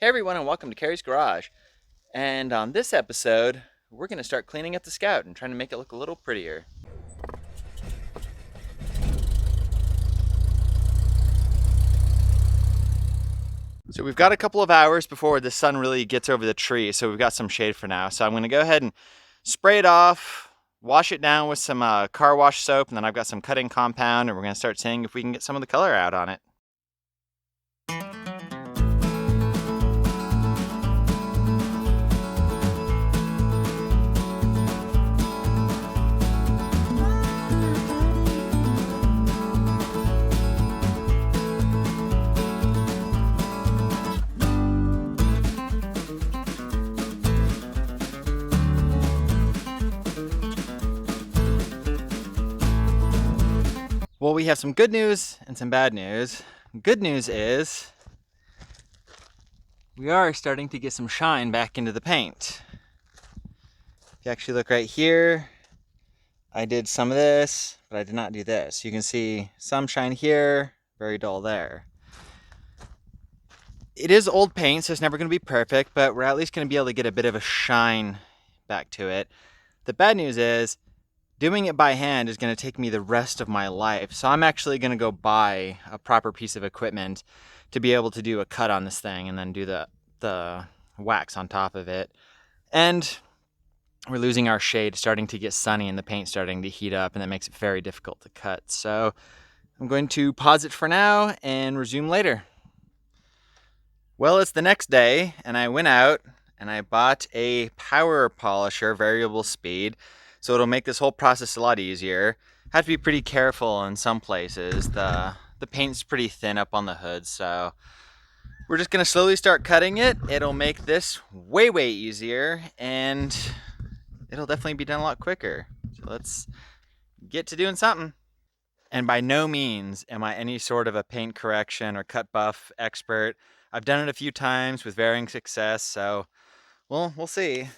Hey everyone, and welcome to Carrie's Garage. And on this episode, we're going to start cleaning up the Scout and trying to make it look a little prettier. So we've got a couple of hours before the sun really gets over the tree, so we've got some shade for now. So I'm going to go ahead and spray it off, wash it down with some car wash soap, and then I've got some cutting compound, and we're going to start seeing if we can get some of the color out on it. Well, we have some good news and some bad news. Good news is we are starting to get some shine back into the paint. If you actually look right here, I did some of this, but I did not do this. You can see some shine here, very dull there. It is old paint, so it's never going to be perfect, but we're at least going to be able to get a bit of a shine back to it. The bad news is, doing it by hand is going to take me the rest of my life. So I'm actually going to go buy a proper piece of equipment to be able to do a cut on this thing and then do the wax on top of it. And we're losing our shade, starting to get sunny, and the paint starting to heat up, and that makes it very difficult to cut. So I'm going to pause it for now and resume later. Well, it's the next day, and I went out and I bought a power polisher, variable speed, so it'll make this whole process a lot easier. Have to be pretty careful in some places. The paint's pretty thin up on the hood, so we're just gonna slowly start cutting it. It'll make this way easier, and it'll definitely be done a lot quicker. So let's get to doing something. And by no means am I any sort of a paint correction or cut buff expert. I've done it a few times with varying success, so we'll see.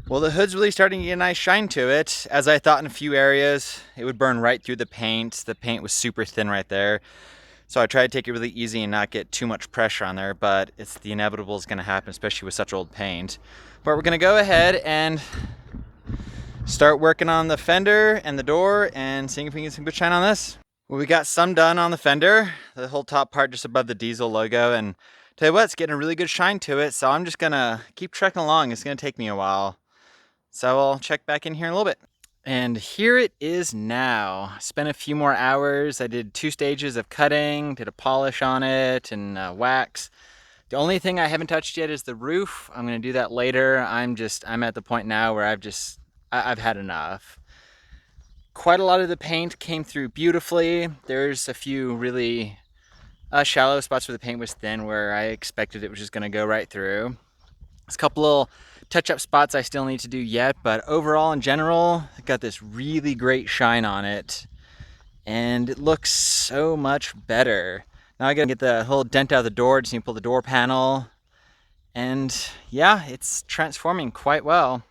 Well, the hood's really starting to get a nice shine to it. As I thought in a few areas, it would burn right through the paint. The paint was super thin right there. So I tried to take it really easy and not get too much pressure on there, but it's the inevitable is gonna happen, especially with such old paint. But we're gonna go ahead and start working on the fender and the door and seeing if we can get some good shine on this. Well, we got some done on the fender, the whole top part just above the diesel logo, and tell you what, it's getting a really good shine to it, so I'm just gonna keep trekking along. It's gonna take me a while. So I'll check back in here in a little bit. And here it is now. Spent a few more hours. I did 2 stages of cutting, did a polish on it and wax. The only thing I haven't touched yet is the roof. I'm gonna do that later. I'm at the point now where I've had enough. Quite a lot of the paint came through beautifully. There's a few really shallow spots where the paint was thin where I expected it was just gonna go right through. There's a couple little touch-up spots I still need to do yet, but overall in general, I got this really great shine on it and it looks so much better. Now I gotta get the whole dent out of the door, just need to pull the door panel, and yeah, it's transforming quite well.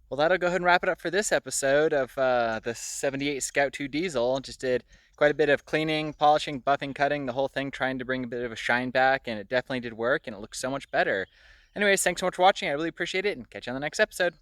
Well, that'll go ahead and wrap it up for this episode of the 78 Scout 2 Diesel. Just did quite a bit of cleaning, polishing, buffing, cutting, the whole thing, trying to bring a bit of a shine back, and it definitely did work, and it looks so much better. Anyways, thanks so much for watching. I really appreciate it, and catch you on the next episode.